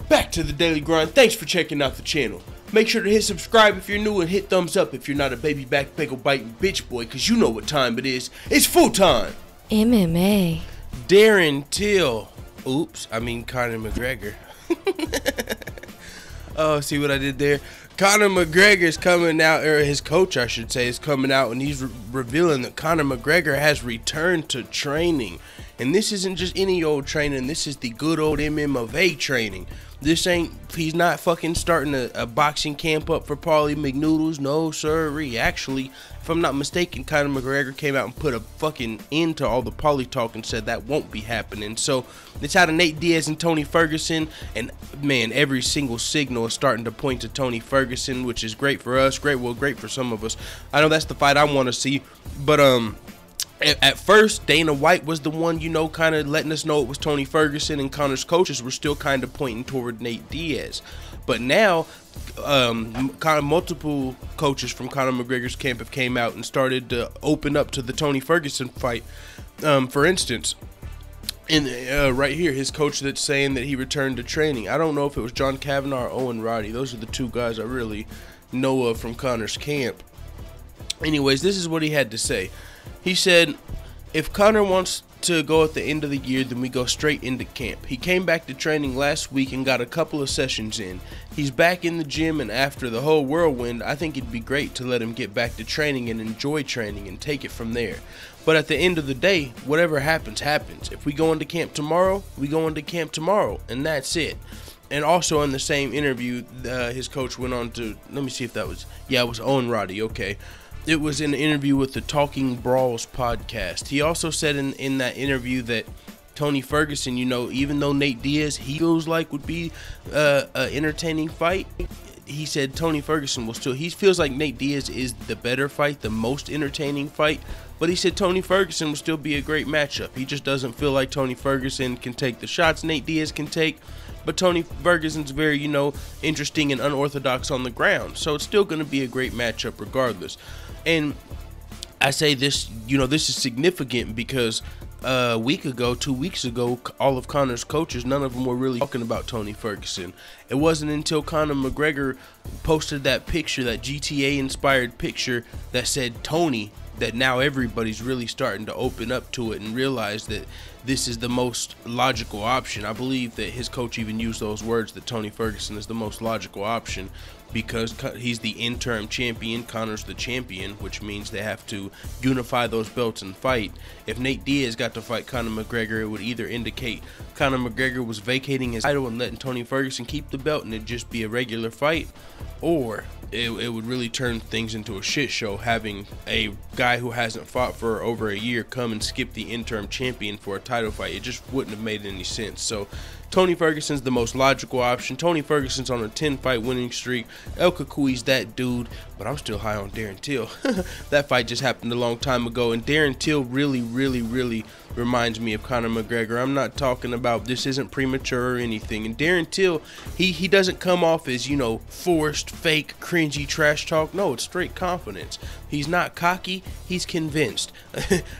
back to the daily grind. Thanks for checking out the channel. Make sure to hit subscribe if you're new and hit thumbs up if you're not a baby back bagel biting bitch boy, cause you know what time it is. It's full time. MMA. Darren Till. Conor McGregor. Oh, see what I did there? Conor McGregor is coming out, or his coach, I should say, is coming out, and he's revealing that Conor McGregor has returned to training. And this isn't just any old training. This is the good old MMA training. He's not fucking starting a boxing camp up for Paulie McNoodles. No, sirree. Actually, if I'm not mistaken, Conor McGregor came out and put a fucking end to all the Paulie talk and said that won't be happening. So it's out of Nate Diaz and Tony Ferguson, and man, every single signal is starting to point to Tony Ferguson, which is great for us. Great for some of us. I know that's the fight I want to see, but at first, Dana White was the one, kind of letting us know it was Tony Ferguson, and Conor's coaches were still kind of pointing toward Nate Diaz. But now, multiple coaches from Conor McGregor's camp have came out and started to open up to the Tony Ferguson fight. For instance, right here, his coach that's saying that he returned to training. I don't know if it was John Kavanagh or Owen Roddy. Those are the two guys I really know of from Conor's camp. Anyways, this is what he had to say. He said, if Conor wants to go at the end of the year, then we go straight into camp. He came back to training last week and got a couple of sessions in. He's back in the gym, and after the whole whirlwind, I think it'd be great to let him get back to training and enjoy training and take it from there. But at the end of the day, whatever happens, happens. If we go into camp tomorrow, we go into camp tomorrow, and that's it. And also in the same interview, his coach went on to, let me see if that was, yeah, it was Owen Roddy, okay. It was in an interview with the Talking Brawls podcast. He also said in that interview that Tony Ferguson, even though Nate Diaz he feels like would be an entertaining fight, he said Tony Ferguson will still, he feels like Nate Diaz is the better fight, the most entertaining fight, but he said Tony Ferguson will still be a great matchup. He just doesn't feel like Tony Ferguson can take the shots Nate Diaz can take, but Tony Ferguson's very, interesting and unorthodox on the ground, so it's still going to be a great matchup regardless. And I say this, this is significant because a week ago, 2 weeks ago, all of Conor's coaches, none of them were really talking about Tony Ferguson. It wasn't until Conor McGregor posted that picture, that GTA-inspired picture that said Tony, that now everybody's really starting to open up to it and realize that this is the most logical option. I believe that his coach even used those words, that Tony Ferguson is the most logical option, because he's the interim champion, Conor's the champion, which means they have to unify those belts and fight. If Nate Diaz got to fight Conor McGregor, it would either indicate Conor McGregor was vacating his title and letting Tony Ferguson keep the belt and it'd just be a regular fight, or it would really turn things into a shit show, having a guy who hasn't fought for over a year come and skip the interim champion for a title fight. It just wouldn't have made any sense. So Tony Ferguson's the most logical option. Tony Ferguson's on a 10-fight winning streak. El Kakui's that dude, but I'm still high on Darren Till. That fight just happened a long time ago, and Darren Till really reminds me of Conor McGregor. I'm not talking about, this isn't premature or anything. And Darren Till, he doesn't come off as, forced, fake, cringy trash talk. No, it's straight confidence. He's not cocky, he's convinced.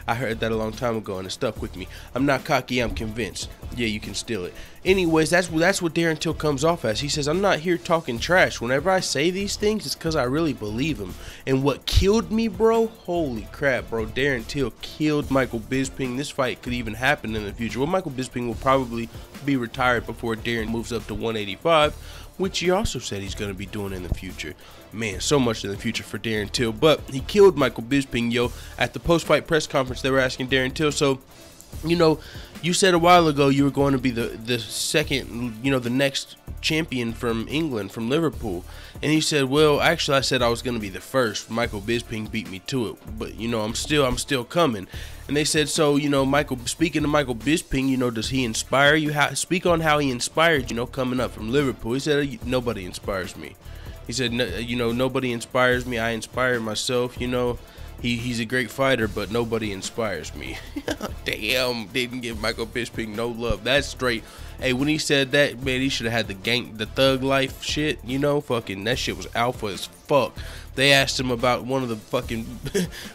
I heard that a long time ago and it stuck with me. I'm not cocky, I'm convinced. Yeah, you can steal it. Anyways, that's what Darren Till comes off as. He says, I'm not here talking trash. Whenever I say these things, it's because I really believe them. And what killed me, bro, holy crap, bro, Darren Till killed Michael Bisping. This fight could even happen in the future. Well, Michael Bisping will probably be retired before Darren moves up to 185, which he also said he's going to be doing in the future. Man, so much in the future for Darren Till. But he killed Michael Bisping, yo. At the post-fight press conference, they were asking Darren Till, so, you said a while ago you were going to be the second, the next champion from England, from Liverpool. And he said, well, actually, I said I was going to be the first. Michael Bisping beat me to it. But, I'm still coming. And they said, so, speaking to Michael Bisping, does he inspire you? Speak on how he inspired, coming up from Liverpool. He said, nobody inspires me. He said, nobody inspires me. I inspire myself, He's a great fighter, but nobody inspires me. Damn, didn't give Michael Bisping no love. That's straight. Hey, when he said that, man, he should have had the thug life shit, fucking that shit was alpha as fuck. They asked him about one of the fucking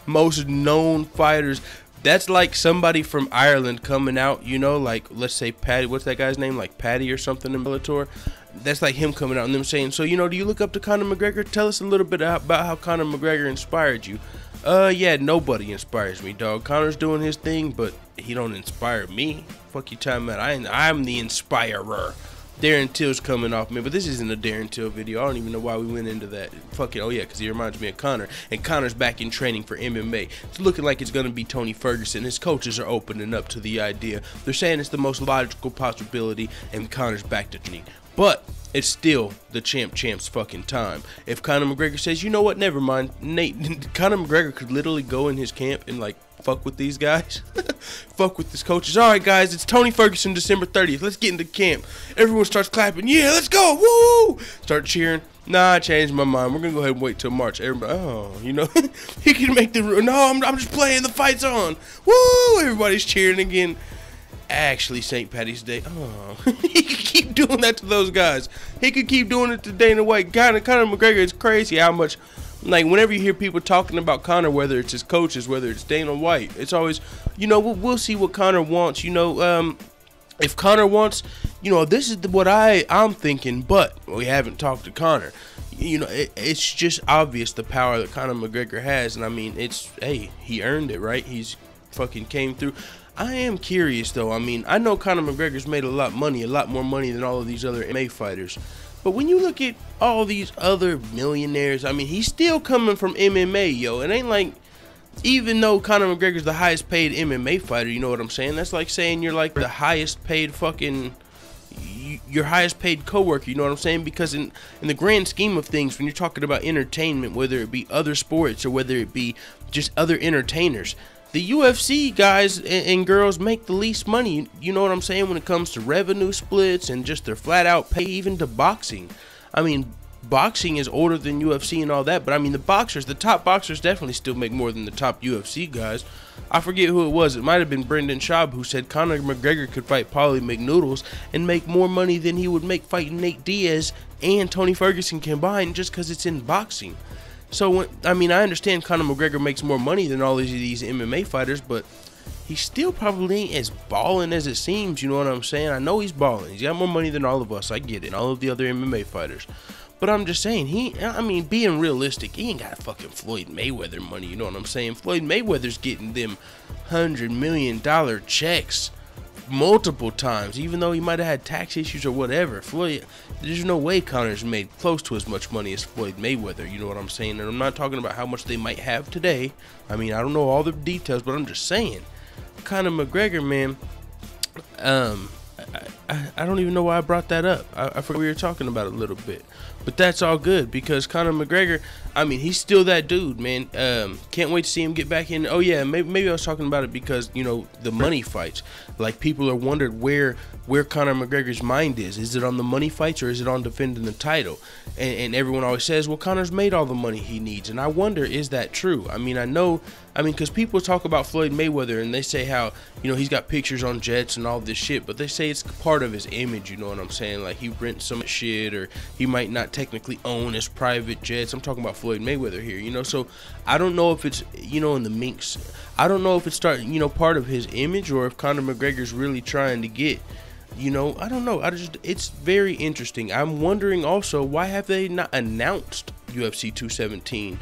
most known fighters. That's like somebody from Ireland coming out, like, let's say Paddy, what's that guy's name, like Paddy or something in Bellator, that's like him coming out and them saying, so, you know, do you look up to Conor McGregor? Tell us a little bit about how Conor McGregor inspired you. Yeah, nobody inspires me, dog. Conor's doing his thing, but he don't inspire me. Fuck you talking about? I'm the inspirer. Darren Till's coming off, man, but this isn't a Darren Till video. I don't even know why we went into that. Fuck it, oh yeah, because he reminds me of Conor, and Conor's back in training for MMA. It's looking like it's going to be Tony Ferguson. His coaches are opening up to the idea. They're saying it's the most logical possibility, and Conor's back to training. But it's still the champ's fucking time. If Conor McGregor says, you know what, never mind, Conor McGregor could literally go in his camp and, like, fuck with these guys. Fuck with his coaches. All right, guys, it's Tony Ferguson, December 30th. Let's get into camp. Everyone starts clapping. Yeah, let's go. Woo! Start cheering. Nah, I changed my mind. We're going to go ahead and wait till March. Everybody, oh, you know, he can make the rule. No, I'm just playing. The fight's on. Woo! Everybody's cheering again. Actually, St. Patty's Day. Oh, he could keep doing that to those guys. He could keep doing it to Dana White. Conor McGregor is crazy how much, like, whenever you hear people talking about Conor, whether it's his coaches, whether it's Dana White, it's always, you know, we'll see what Conor wants. You know, if Conor wants, you know, this is what I'm thinking, but we haven't talked to Conor. You know, it's just obvious the power that Conor McGregor has, and I mean, hey, he earned it, right? He's fucking came through. I am curious, though. I mean, I know Conor McGregor's made a lot more money than all of these other MMA fighters. But when you look at all these other millionaires, I mean, he's still coming from MMA, yo. It ain't like, even though Conor McGregor's the highest paid MMA fighter, you know what I'm saying? That's like saying you're like the highest paid fucking, your highest paid coworker, you know what I'm saying? Because in the grand scheme of things, when you're talking about entertainment, whether it be other sports or whether it be just other entertainers, the UFC guys and girls make the least money, you know what I'm saying, when it comes to revenue splits and just their flat out pay, even to boxing. I mean, boxing is older than UFC and all that, but I mean, the top boxers definitely still make more than the top UFC guys. I forget who it was. It might have been Brendan Schaub who said Conor McGregor could fight Paulie McNoodles and make more money than he would make fighting Nate Diaz and Tony Ferguson combined just because it's in boxing. So, I mean, I understand Conor McGregor makes more money than all of these MMA fighters, but he still probably ain't as balling as it seems, you know what I'm saying? I know he's balling. He's got more money than all of us, I get it, all of the other MMA fighters. But I'm just saying, I mean, being realistic, he ain't got fucking Floyd Mayweather money, you know what I'm saying? Floyd Mayweather's getting them $100 million checks multiple times, even though he might have had tax issues or whatever. Floyd, there's no way Conor's made close to as much money as Floyd Mayweather, you know what I'm saying? And I'm not talking about how much they might have today. I mean, I don't know all the details, but I'm just saying, Conor McGregor, man, I don't even know why I brought that up. I forgot we were talking about it a little bit. But that's all good because Conor McGregor, I mean, he's still that dude, man. Can't wait to see him get back in. Oh, yeah, maybe I was talking about it because, you know, the money fights. Like, people are wondering where Conor McGregor's mind is. Is it on the money fights or is it on defending the title? And everyone always says, well, Conor's made all the money he needs. And I wonder, is that true? I mean, because people talk about Floyd Mayweather and they say how, you know, he's got pictures on jets and all this shit, but they say it's part of his image, you know what I'm saying? Like, he rents some shit, or he might not technically own his private jets. I'm talking about Floyd Mayweather here, you know? So I don't know if it's, you know, in the minks, I don't know if it's part of his image, or if Conor McGregor's really trying to get, you know, I don't know. It's very interesting. I'm wondering also, why have they not announced UFC 217?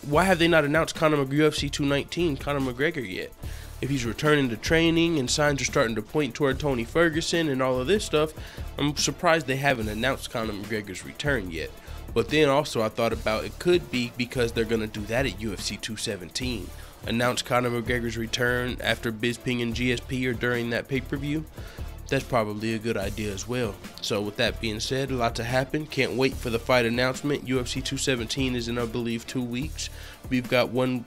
Why have they not announced UFC 219 Conor McGregor yet? If he's returning to training and signs are starting to point toward Tony Ferguson and all of this stuff, I'm surprised they haven't announced Conor McGregor's return yet. But then also I thought about it could be because they're going to do that at UFC 217. Announce Conor McGregor's return after Bisping and GSP or during that pay-per-view. That's probably a good idea as well. So with that being said, a lot to happen. Can't wait for the fight announcement. UFC 217 is in, I believe, 2 weeks. We've got one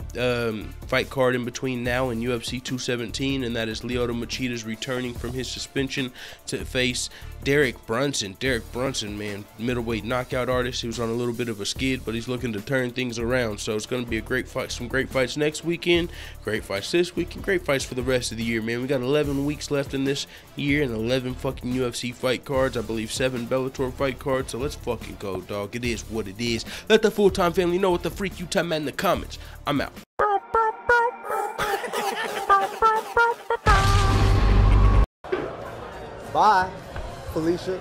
fight card in between now and UFC 217, and that is Lyoto Machida's returning from his suspension to face Derek Brunson. Derek Brunson, man, middleweight knockout artist. He was on a little bit of a skid, but he's looking to turn things around. So it's going to be a great fight. Some great fights next weekend, great fights this week, and great fights for the rest of the year, man. We got 11 weeks left in this year and 11 fucking UFC fight cards. I believe 7 Bellator fight cards. So let's fucking go, dog. It is what it is. Let the full-time family know what the freak you time at in the comments. I'm out. Bye, Felicia.